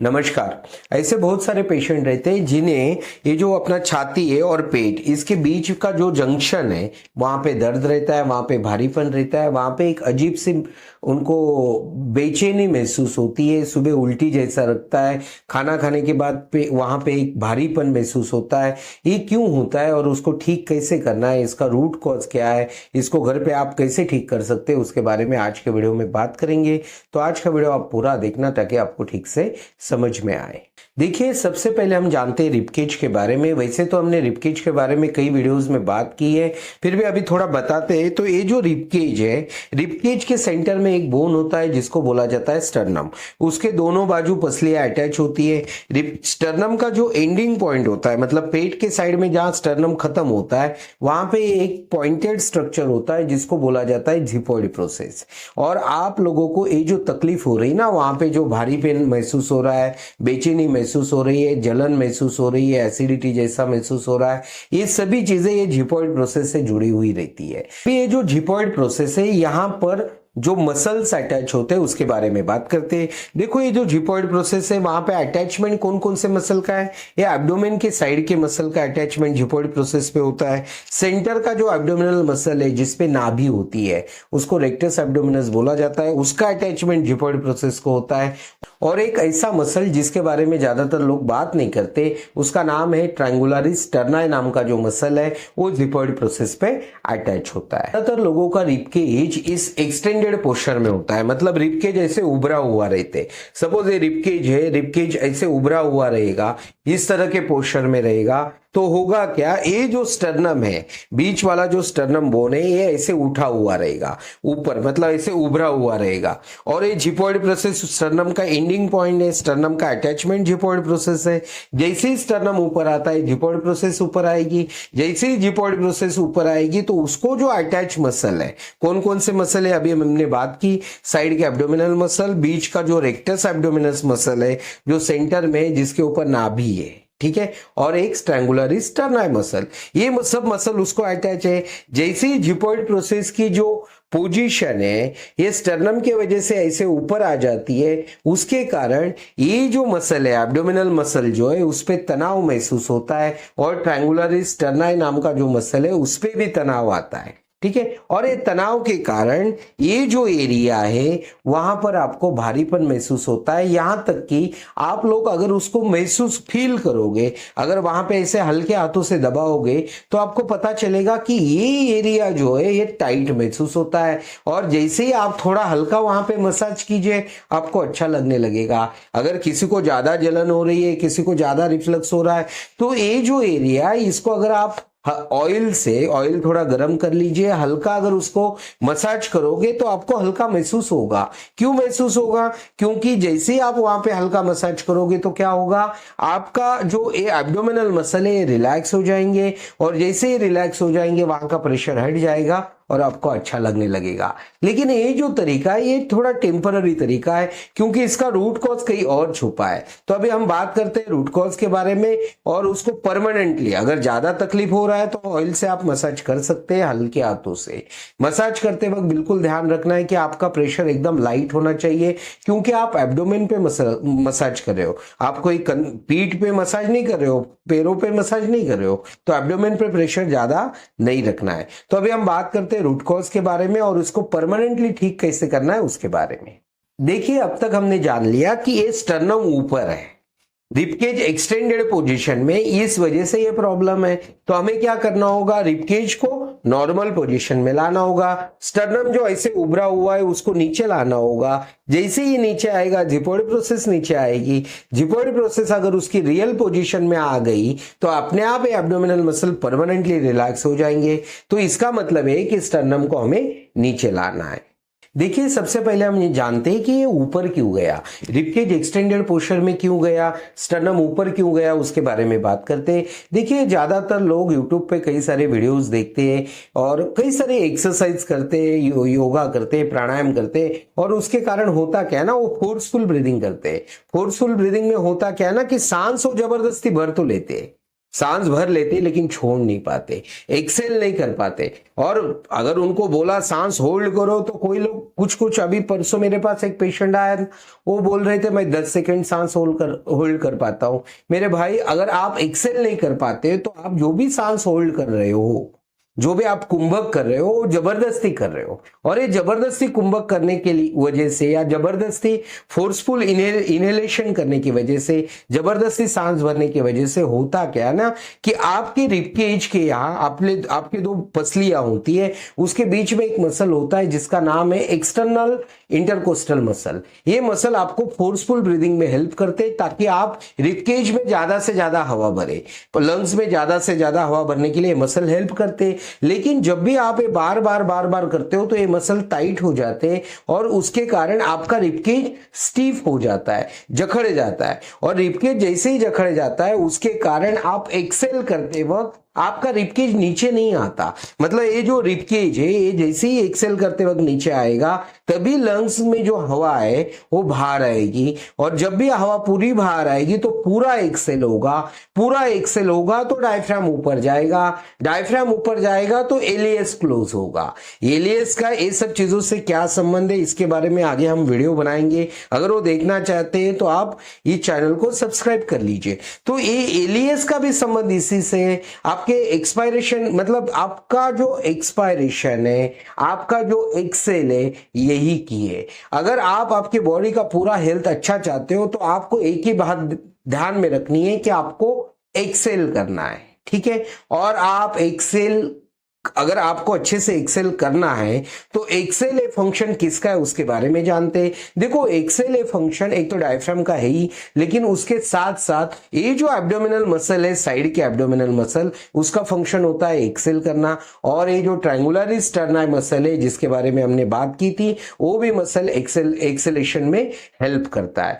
नमस्कार। ऐसे बहुत सारे पेशेंट रहते हैं जिन्हें ये जो अपना छाती है और पेट इसके बीच का जो जंक्शन है वहां पे दर्द रहता है, वहां पे भारीपन रहता है, वहां पे एक अजीब सी उनको बेचैनी महसूस होती है, सुबह उल्टी जैसा लगता है, खाना खाने के बाद पे वहां पे एक भारीपन महसूस होता है। ये क्यों होता है और उसको ठीक कैसे करना है, इसका रूट कॉज क्या है, इसको घर पे आप कैसे ठीक कर सकते हैं, उसके बारे में आज के वीडियो में बात करेंगे। तो आज का वीडियो आप पूरा देखना ताकि आपको ठीक से समझ में आए। देखिए, सबसे पहले हम जानते हैं रिबकेज के बारे में। वैसे तो हमने रिबकेज के बारे में कई वीडियोस में बात की है, फिर भी अभी थोड़ा बताते हैं। तो ये जो रिबकेज है, रिबकेज के सेंटर में एक बोन होता है जिसको बोला जाता है स्टर्नम। उसके दोनों बाजू पसलियां अटैच होती है। स्टर्नम का जो एंडिंग पॉइंट होता है, मतलब पेट के साइड में जहां स्टर्नम खत्म होता है, वहां पे एक पॉइंटेड स्ट्रक्चर होता है जिसको बोला जाता है जिपोइड प्रोसेस। और आप लोगों को ये जो तकलीफ हो रही ना, वहां पे जो भारीपन महसूस हो रहा है, बेचैनी महसूस हो रही है, जलन महसूस हो रही है, एसिडिटी जैसा महसूस हो रहा है, ये सभी चीजें ये जिपोइड प्रोसेस से जुड़ी हुई रहती है। ये जो जिपोइड प्रोसेस है, यहाँ पर जो मसल्स अटैच होते हैं उसके बारे में बात करते हैं। देखो, ये जो जिपोइड प्रोसेस है वहां पे अटैचमेंट कौन कौन से मसल का है? ये एब्डोमेन के साइड के मसल का अटैचमेंट जिपोइड प्रोसेस पे होता है। सेंटर का जो एब्डोमिनल मसल है जिसपे नाभि होती है उसको रेक्टस एब्डोमिनस बोला जाता है, उसका अटैचमेंट जिपोइड प्रोसेस को होता है। और एक ऐसा मसल जिसके बारे में ज्यादातर लोग बात नहीं करते, उसका नाम है ट्रायंगुलरिस स्टर्नाई नाम का जो मसल है, वो जिपोइड प्रोसेस पे अटैच होता है। ज्यादातर लोगों का रिबकेज इस एक्सटेंडेड पोस्चर में होता है, मतलब रिबकेज ऐसे उभरा हुआ रहते। सपोज ये रिबकेज है, रिबकेज ऐसे उभरा हुआ रहेगा, इस तरह के पोस्चर में रहेगा, तो होगा क्या, ये जो स्टर्नम है, बीच वाला जो स्टर्नम बोन है, ये ऐसे उठा हुआ रहेगा ऊपर, मतलब ऐसे उभरा हुआ रहेगा। और ये जिपोइड प्रोसेस स्टर्नम का एंडिंग पॉइंट है, स्टर्नम का अटैचमेंट जिपोइड प्रोसेस है। जैसे ही स्टर्नम ऊपर आता है जिपोइड प्रोसेस ऊपर आएगी, जैसे ही जिपोइड प्रोसेस ऊपर आएगी तो उसको जो अटैच मसल है, कौन कौन से मसल है अभी हमने बात की, साइड के एब्डोमिनल मसल, बीच का जो रेक्टस एब्डोमिनस मसल है जो सेंटर में जिसके ऊपर नाभि है, ठीक है, और एक स्ट्रैंगुलरिस स्टर्नाई मसल, ये सब मसल उसको अटैच है। जैसे ही जिपोइड प्रोसेस की जो पोजीशन है ये स्टर्नम के वजह से ऐसे ऊपर आ जाती है, उसके कारण ये जो मसल है एब्डोमिनल मसल जो है उस पे तनाव महसूस होता है, और ट्रायंगुलरिस स्टर्नाई नाम का जो मसल है उस पे भी तनाव आता है, ठीक है। और ये तनाव के कारण ये जो एरिया है वहां पर आपको भारीपन महसूस होता है। यहां तक कि आप लोग अगर उसको महसूस फील करोगे, अगर वहां पे ऐसे हल्के हाथों से दबाओगे तो आपको पता चलेगा कि ये एरिया जो है ये टाइट महसूस होता है। और जैसे ही आप थोड़ा हल्का वहां पे मसाज कीजिए आपको अच्छा लगने लगेगा। अगर किसी को ज्यादा जलन हो रही है, किसी को ज्यादा रिफ्लक्स हो रहा है, तो ये जो एरिया है इसको अगर आप ऑयल थोड़ा गर्म कर लीजिए, हल्का अगर उसको मसाज करोगे तो आपको हल्का महसूस होगा। क्यों महसूस होगा? क्योंकि जैसे ही आप वहां पे हल्का मसाज करोगे तो क्या होगा, आपका जो ये एब्डोमिनल मसल है रिलैक्स हो जाएंगे, और जैसे ही रिलैक्स हो जाएंगे वहां का प्रेशर हट जाएगा और आपको अच्छा लगने लगेगा। लेकिन ये जो तरीका है ये थोड़ा टेम्पररी तरीका है, क्योंकि इसका रूट कॉज कहीं और छुपा है। तो अभी हम बात करते हैं रूट कॉज के बारे में, और उसको परमानेंटली अगर ज्यादा तकलीफ हो रहा है तो ऑयल से आप मसाज कर सकते हैं, हल्के हाथों से। मसाज करते वक्त बिल्कुल ध्यान रखना है कि आपका प्रेशर एकदम लाइट होना चाहिए, क्योंकि आप एब्डोमेन पे मसाज कर रहे हो, आप कोई पीठ पे मसाज नहीं कर रहे हो, पैरों पे मसाज नहीं कर रहे हो, तो एब्डोमेन पे प्रेशर ज्यादा नहीं रखना है। तो अभी हम बात करते हैं रूट कॉज के बारे में और उसको परमानेंटली ठीक कैसे करना है उसके बारे में। देखिए, अब तक हमने जान लिया कि ये स्टर्नम ऊपर है, रिबकेज एक्सटेंडेड पोजीशन में, इस वजह से ये प्रॉब्लम है। तो हमें क्या करना होगा, रिबकेज को नॉर्मल पोजीशन में लाना होगा, स्टर्नम जो ऐसे उभरा हुआ है उसको नीचे लाना होगा। जैसे ही नीचे आएगा जिपोइड प्रोसेस नीचे आएगी, जिपोइड प्रोसेस अगर उसकी रियल पोजीशन में आ गई तो अपने आप एब्डोमिनल मसल परमानेंटली रिलैक्स हो जाएंगे। तो इसका मतलब है कि स्टर्नम को हमें नीचे लाना है। देखिए, सबसे पहले हम ये जानते हैं कि ये ऊपर क्यों गया, रिबकेज एक्सटेंडेड पोस्चर में क्यों गया, स्टर्नम ऊपर क्यों गया, उसके बारे में बात करते हैं। देखिए, ज्यादातर लोग यूट्यूब पे कई सारे वीडियोस देखते हैं और कई सारे एक्सरसाइज करते हैं, योगा करते हैं, प्राणायाम करते हैं, और उसके कारण होता क्या है ना, वो फोर्सफुल ब्रीदिंग करते हैं। फोर्सफुल ब्रीदिंग में होता क्या है ना कि सांस को जबरदस्ती भर तो लेते हैं, सांस भर लेते लेकिन छोड़ नहीं पाते, एक्सेल नहीं कर पाते। और अगर उनको बोला सांस होल्ड करो तो कोई लोग कुछ कुछ, अभी परसों मेरे पास एक पेशेंट आया, वो बोल रहे थे मैं 10 सेकंड सांस होल्ड कर पाता हूं। मेरे भाई, अगर आप एक्सेल नहीं कर पाते तो आप जो भी सांस होल्ड कर रहे हो, जो भी आप कुंभक कर रहे हो, वो जबरदस्ती कर रहे हो। और ये जबरदस्ती कुंभक करने के वजह से, या जबरदस्ती फोर्सफुल इनहेलेशन करने की वजह से, जबरदस्ती सांस भरने की वजह से होता क्या है ना, कि आपके रिबकेज के यहाँ आपके दो पसलियां होती है, उसके बीच में एक मसल होता है जिसका नाम है एक्सटर्नल इंटरकोस्टल मसल। ये मसल आपको फोर्सफुल ब्रीदिंग में हेल्प करते हैं, ताकि आप रिबकेज में ज्यादा से ज्यादा हवा भरे, लंग्स में ज्यादा से ज्यादा हवा भरने के लिए मसल हेल्प करते हैं। लेकिन जब भी आप ये बार बार करते हो तो ये मसल टाइट हो जाते हैं, और उसके कारण आपका रिबकेज स्टीफ हो जाता है, जकड़ जाता है। और रिबकेज जैसे ही जकड़ जाता है, उसके कारण आप एक्सेल करते वक्त आपका रिबकेज नीचे नहीं आता। मतलब ये जो रिबकेज है, ये जैसे ही एक्सेल करते वक्त नीचे आएगा, तभी लंग्स में जो हवा है वो बाहर आएगी। और जब भी हवा पूरी बाहर आएगी तो पूरा एक्सेल होगा, पूरा एक्सेल होगा तो डायफ्राम ऊपर जाएगा, डायफ्राम ऊपर जाएगा तो एलियस क्लोज होगा। एलियस का ये सब चीजों से क्या संबंध है, इसके बारे में आगे हम वीडियो बनाएंगे। अगर वो देखना चाहते हैं तो आप ये चैनल को सब्सक्राइब कर लीजिए। तो ये एलियस का भी संबंध इसी से है। आपके एक्सपायरेशन, मतलब आपका जो एक्सपायरेशन है, आपका जो एक्सेल है, यही की है। अगर आप आपके बॉडी का पूरा हेल्थ अच्छा चाहते हो तो आपको एक ही बात ध्यान में रखनी है कि आपको एक्सेल करना है, ठीक है। और आप एक्सेल, अगर आपको अच्छे से एक्सेल करना है तो एक्सेल ए फंक्शन किसका है उसके बारे में जानते हैं। देखो, एक्सेल ए फंक्शन एक तो डायफ्राम का है ही, लेकिन उसके साथ साथ ये जो एब्डोमिनल मसल है, साइड के एब्डोमिनल मसल, उसका फंक्शन होता है एक्सेल करना। और ये जो ट्रायंगुलरिस स्टर्नाई मसल है, जिसके बारे में हमने बात की थी, वो भी मसल एक्सेलेशन में हेल्प करता है।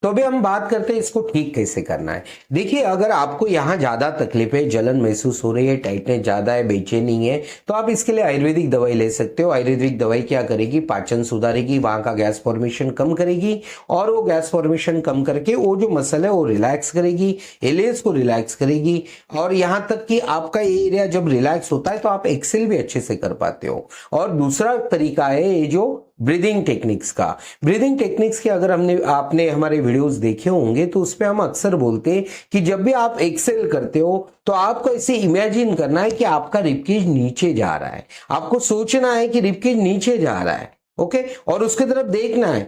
तो अभी हम बात करते हैं इसको ठीक कैसे करना है। देखिए, अगर आपको यहाँ ज्यादा तकलीफ है, जलन महसूस हो रही है, टाइटनेस ज्यादा है, बेचैनी है, तो आप इसके लिए आयुर्वेदिक दवाई ले सकते हो। आयुर्वेदिक दवाई क्या करेगी, पाचन सुधारेगी, वहां का गैस फॉर्मेशन कम करेगी, और वो गैस फॉर्मेशन कम करके वो जो मसल है वो रिलैक्स करेगी, एलियस को रिलैक्स करेगी। और यहाँ तक कि आपका ये एरिया जब रिलैक्स होता है तो आप एक्सेल भी अच्छे से कर पाते हो। और दूसरा तरीका है ये जो ब्रीदिंग टेक्निक्स का। ब्रीदिंग टेक्निक्स के अगर आपने हमारे वीडियोस देखे होंगे तो उसपे हम अक्सर बोलते हैं कि जब भी आप एक्सेल करते हो तो आपको ऐसे इमेजिन करना है कि आपका रिबकेज नीचे जा रहा है। आपको सोचना है कि रिबकेज नीचे जा रहा है, ओके, और उसकी तरफ देखना है।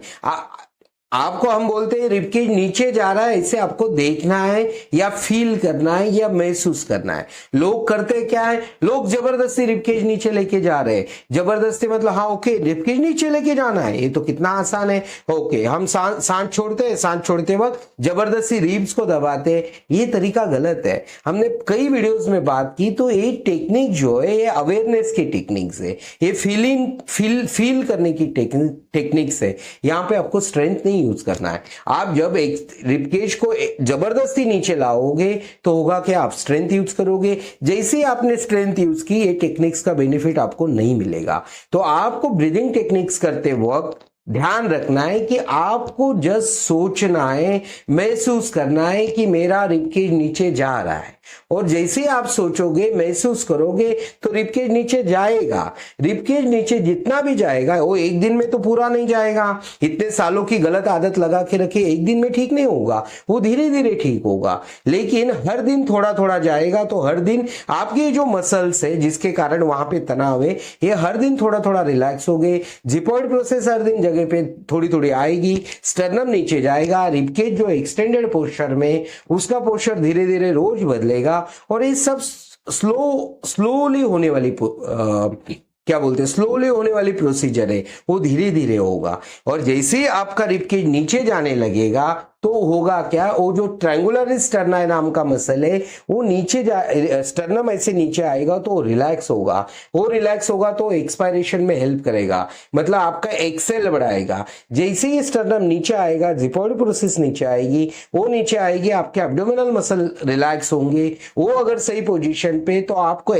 आपको हम बोलते हैं रिबकेज नीचे जा रहा है, इसे आपको देखना है, या फील करना है, या महसूस करना है। लोग करते क्या है, लोग जबरदस्ती रिबकेज नीचे लेके जा रहे हैं। जबरदस्ती मतलब, हाँ ओके, रिबकेज नीचे लेके जाना है, ये तो कितना आसान है, ओके, हम सांस छोड़ते हैं, सांस छोड़ते वक्त जबरदस्ती रिब्स को दबाते हैं। ये तरीका गलत है। हमने कई वीडियोस में बात की, तो ये टेक्निक जो है ये अवेयरनेस की टेक्निक्स है, ये फील करने की टेक्निक्स है। यहाँ पे आपको स्ट्रेंथ नहीं यूज करना है। आप जब एक रिबकेज को जबरदस्ती नीचे लाओगे तो होगा कि आप स्ट्रेंथ यूज करोगे। जैसे ही आपने स्ट्रेंथ यूज की, ये टेक्निक्स का बेनिफिट आपको नहीं मिलेगा। तो आपको ब्रीदिंग टेक्निक्स करते वक्त ध्यान रखना है कि आपको जस्ट सोचना है, महसूस करना है कि मेरा रिबकेज नीचे जा रहा है। और जैसे आप सोचोगे, महसूस करोगे, तो रिबकेज नीचे जाएगा। रिबकेज नीचे जितना भी जाएगा, वो एक दिन में तो पूरा नहीं जाएगा। इतने सालों की गलत आदत लगा के रखे, एक दिन में ठीक नहीं होगा, वो धीरे धीरे ठीक होगा। लेकिन हर दिन थोड़ा थोड़ा जाएगा, तो हर दिन आपकी जो मसल्स है जिसके कारण वहां पे तनाव है, ये हर दिन थोड़ा थोड़ा रिलैक्स हो गए। जिपॉइड प्रोसेस हर दिन जगह पे थोड़ी थोड़ी आएगी, स्टर्नम नीचे जाएगा, रिबकेज जो एक्सटेंडेड पोस्चर में, उसका पोस्चर धीरे धीरे रोज बदलेगा। और ये सब स्लोली होने वाली स्लोली होने वाली प्रोसीजर है, वो धीरे धीरे होगा। और जैसे ही आपका रिबकेज नीचे जाने लगेगा तो होगा क्या, वो जो ट्रायंगुलरिस स्टर्नाई नाम का मसल है वो नीचे स्टर्नम ऐसे नीचे आएगा तो रिलैक्स होगा। वो रिलैक्स होगा तो एक्सपायरेशन में हेल्प करेगा, मतलब आपका एक्सेल बढ़ाएगा। जैसे ही स्टर्नम नीचे आएगा, जिपॉइड प्रोसेस नीचे आएगी, वो नीचे आएगी, आपके एब्डोमिनल मसल रिलैक्स होंगे। वो अगर सही पोजीशन पे, तो आपको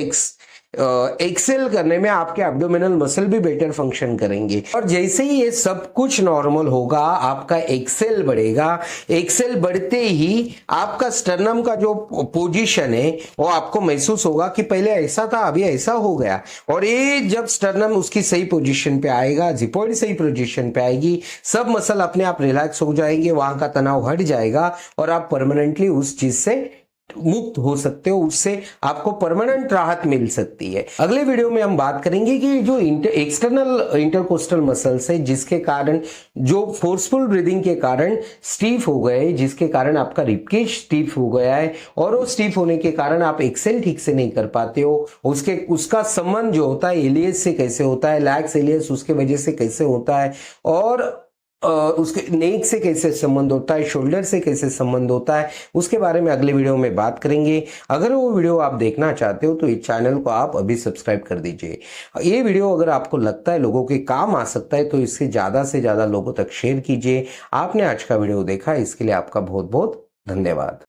एक्सेल करने में आपके एब्डोमिनल मसल भी बेटर फंक्शन करेंगे। और जैसे ही ये सब कुछ नॉर्मल होगा, आपका एक्सेल बढ़ेगा। एक्सेल बढ़ते ही आपका स्टर्नम का जो पोजीशन है वो आपको महसूस होगा कि पहले ऐसा था, अभी ऐसा हो गया। और ये जब स्टर्नम उसकी सही पोजीशन पे आएगा, जिपॉइड सही पोजीशन पे आएगी, सब मसल अपने आप रिलैक्स हो जाएंगे, वहां का तनाव हट जाएगा और आप परमानेंटली उस चीज से मुक्त हो सकते हो। उससे आपको परमानेंट राहत मिल सकती है। अगले वीडियो में हम बात करेंगे कि जो एक्सटर्नल इंटरकोस्टल मसल्स है, जिसके कारण जो फोर्सफुल ब्रीदिंग के कारण स्टीफ हो गए, जिसके कारण आपका रिबकेज स्टीफ हो गया है, और वो स्टीफ होने के कारण आप एक्सेल ठीक से नहीं कर पाते हो। उसका संबंध जो होता है एलियस से कैसे होता है, लैक्स एलियस उसके वजह से कैसे होता है, और उसके नेक से कैसे संबंध होता है, शोल्डर से कैसे संबंध होता है, उसके बारे में अगले वीडियो में बात करेंगे। अगर वो वीडियो आप देखना चाहते हो तो इस चैनल को आप अभी सब्सक्राइब कर दीजिए। ये वीडियो अगर आपको लगता है लोगों के काम आ सकता है तो इससे ज़्यादा लोगों तक शेयर कीजिए। आपने आज का वीडियो देखा, इसके लिए आपका बहुत बहुत धन्यवाद।